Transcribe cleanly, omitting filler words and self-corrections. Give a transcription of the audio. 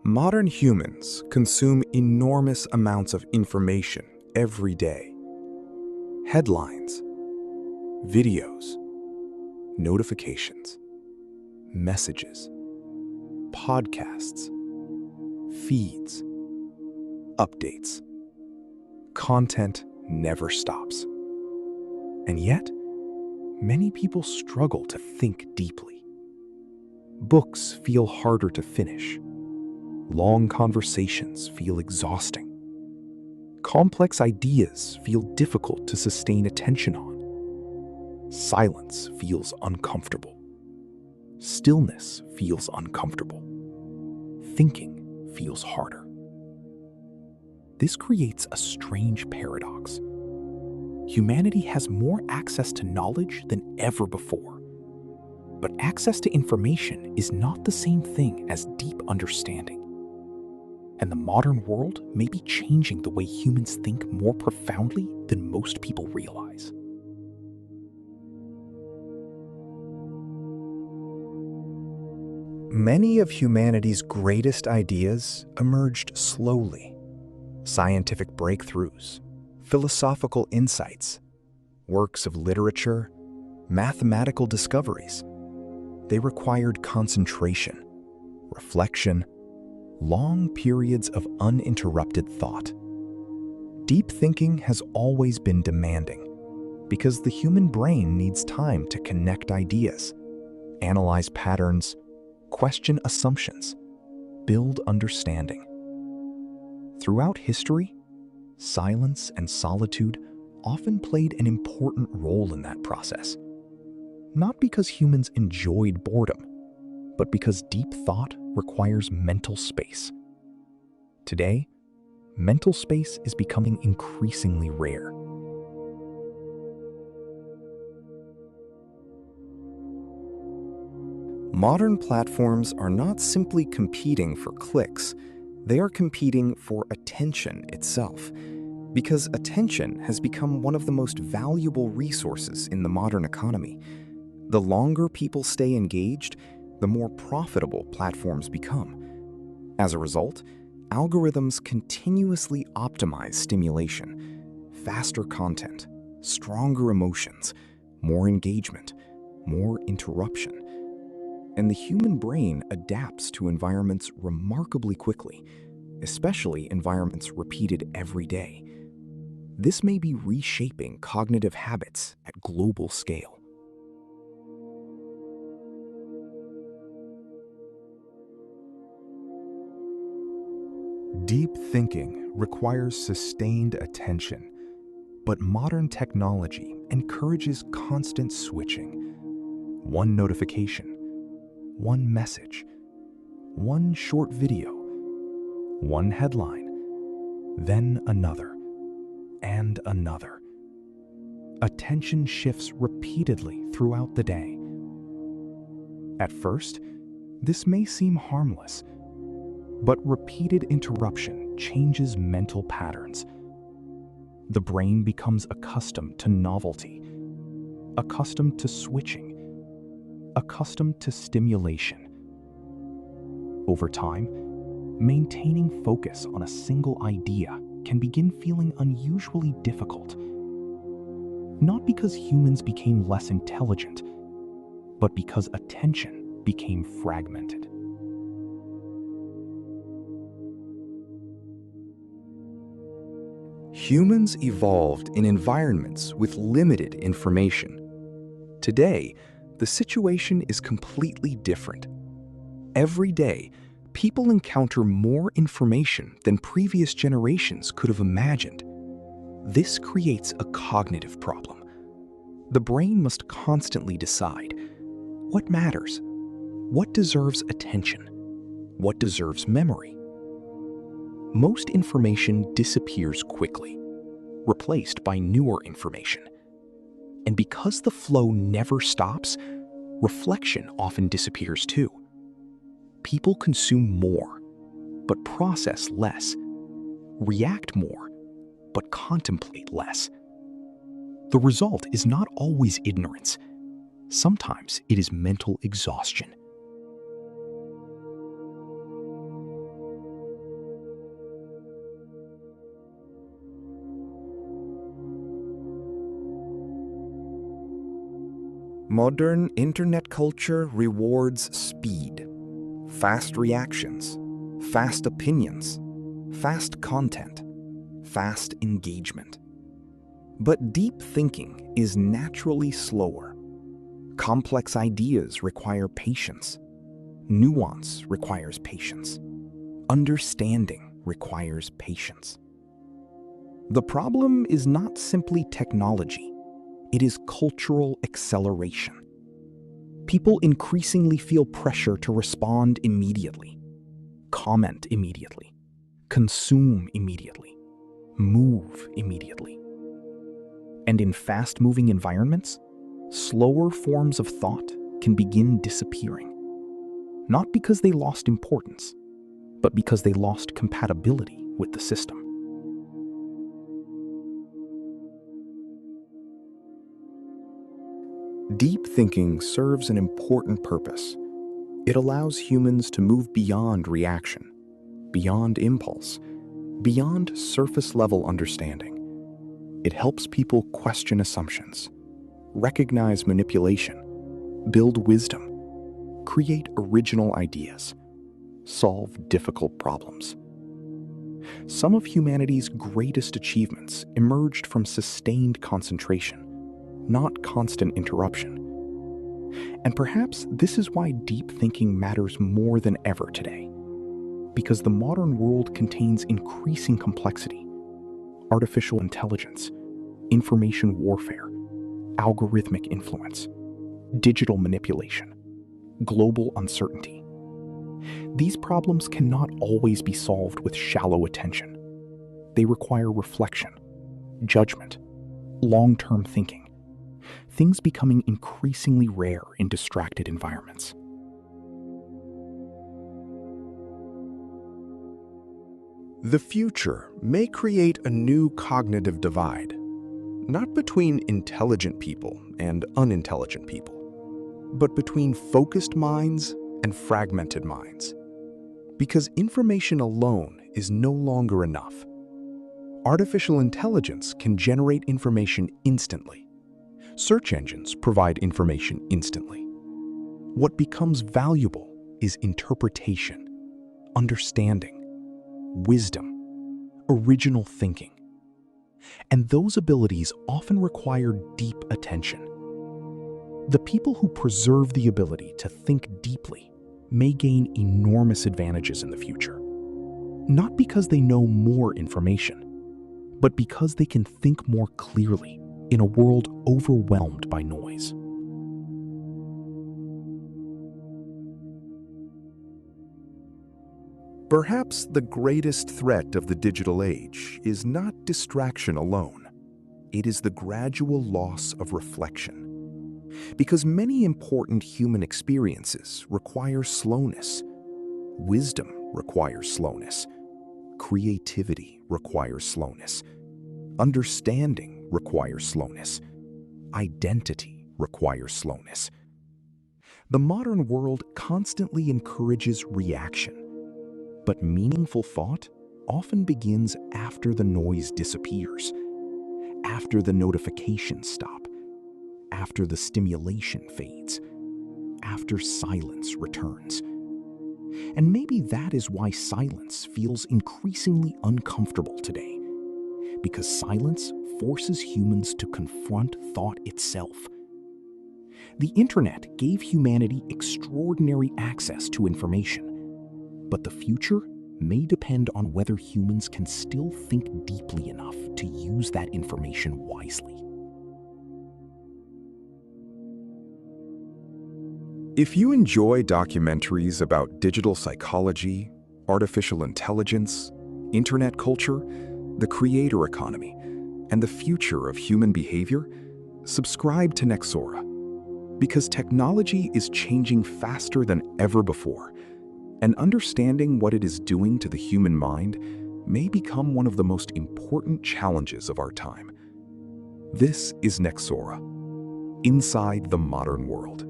Modern humans consume enormous amounts of information every day. Headlines, videos, notifications, messages, podcasts, feeds, updates. Content never stops. And yet, many people struggle to think deeply. Books feel harder to finish. Long conversations feel exhausting. Complex ideas feel difficult to sustain attention on. Silence feels uncomfortable. Stillness feels uncomfortable. Thinking feels harder. This creates a strange paradox. Humanity has more access to knowledge than ever before. But access to information is not the same thing as deep understanding. And the modern world may be changing the way humans think more profoundly than most people realize. Many of humanity's greatest ideas emerged slowly. Scientific breakthroughs, philosophical insights, works of literature, mathematical discoveries. They required concentration, reflection, long periods of uninterrupted thought. Deep thinking has always been demanding because the human brain needs time to connect ideas, analyze patterns, question assumptions, build understanding. Throughout history, silence and solitude often played an important role in that process. Not because humans enjoyed boredom, but because deep thought requires mental space. Today, mental space is becoming increasingly rare. Modern platforms are not simply competing for clicks, they are competing for attention itself. Because attention has become one of the most valuable resources in the modern economy. The longer people stay engaged, the more profitable platforms become. As a result, algorithms continuously optimize stimulation, faster content, stronger emotions, more engagement, more interruption. And the human brain adapts to environments remarkably quickly, especially environments repeated every day. This may be reshaping cognitive habits at global scale. Deep thinking requires sustained attention, but modern technology encourages constant switching. One notification, one message, one short video, one headline, then another, and another. Attention shifts repeatedly throughout the day. At first, this may seem harmless, but repeated interruption changes mental patterns. The brain becomes accustomed to novelty, accustomed to switching, accustomed to stimulation. Over time, maintaining focus on a single idea can begin feeling unusually difficult. Not because humans became less intelligent, but because attention became fragmented. Humans evolved in environments with limited information. Today, the situation is completely different. Every day, people encounter more information than previous generations could have imagined. This creates a cognitive problem. The brain must constantly decide what matters, what deserves attention, what deserves memory. Most information disappears quickly, replaced by newer information. And because the flow never stops, reflection often disappears too. People consume more, but process less, react more, but contemplate less. The result is not always ignorance. Sometimes it is mental exhaustion. Modern internet culture rewards speed, fast reactions, fast opinions, fast content, fast engagement. But deep thinking is naturally slower. Complex ideas require patience. Nuance requires patience. Understanding requires patience. The problem is not simply technology. It is cultural acceleration. People increasingly feel pressure to respond immediately, comment immediately, consume immediately, move immediately. And in fast-moving environments, slower forms of thought can begin disappearing. Not because they lost importance, but because they lost compatibility with the system. Deep thinking serves an important purpose. It allows humans to move beyond reaction, beyond impulse, beyond surface-level understanding. It helps people question assumptions, recognize manipulation, build wisdom, create original ideas, solve difficult problems. Some of humanity's greatest achievements emerged from sustained concentration, not constant interruption. And perhaps this is why deep thinking matters more than ever today. Because the modern world contains increasing complexity, artificial intelligence, information warfare, algorithmic influence, digital manipulation, global uncertainty. These problems cannot always be solved with shallow attention. They require reflection, judgment, long-term thinking, things becoming increasingly rare in distracted environments. The future may create a new cognitive divide, not between intelligent people and unintelligent people, but between focused minds and fragmented minds. Because information alone is no longer enough. Artificial intelligence can generate information instantly. Search engines provide information instantly. What becomes valuable is interpretation, understanding, wisdom, original thinking. And those abilities often require deep attention. The people who preserve the ability to think deeply may gain enormous advantages in the future. Not because they know more information, but because they can think more clearly in a world overwhelmed by noise. Perhaps the greatest threat of the digital age is not distraction alone. It is the gradual loss of reflection. Because many important human experiences require slowness. Wisdom requires slowness. Creativity requires slowness. Understanding requires slowness. Identity requires slowness. The modern world constantly encourages reaction. But meaningful thought often begins after the noise disappears, after the notifications stop, after the stimulation fades, after silence returns. And maybe that is why silence feels increasingly uncomfortable today, because silence forces humans to confront thought itself. The internet gave humanity extraordinary access to information. But the future may depend on whether humans can still think deeply enough to use that information wisely. If you enjoy documentaries about digital psychology, artificial intelligence, internet culture, the creator economy, and the future of human behavior, subscribe to Nexora. Because technology is changing faster than ever before, and understanding what it is doing to the human mind may become one of the most important challenges of our time. This is Nexora, inside the modern world.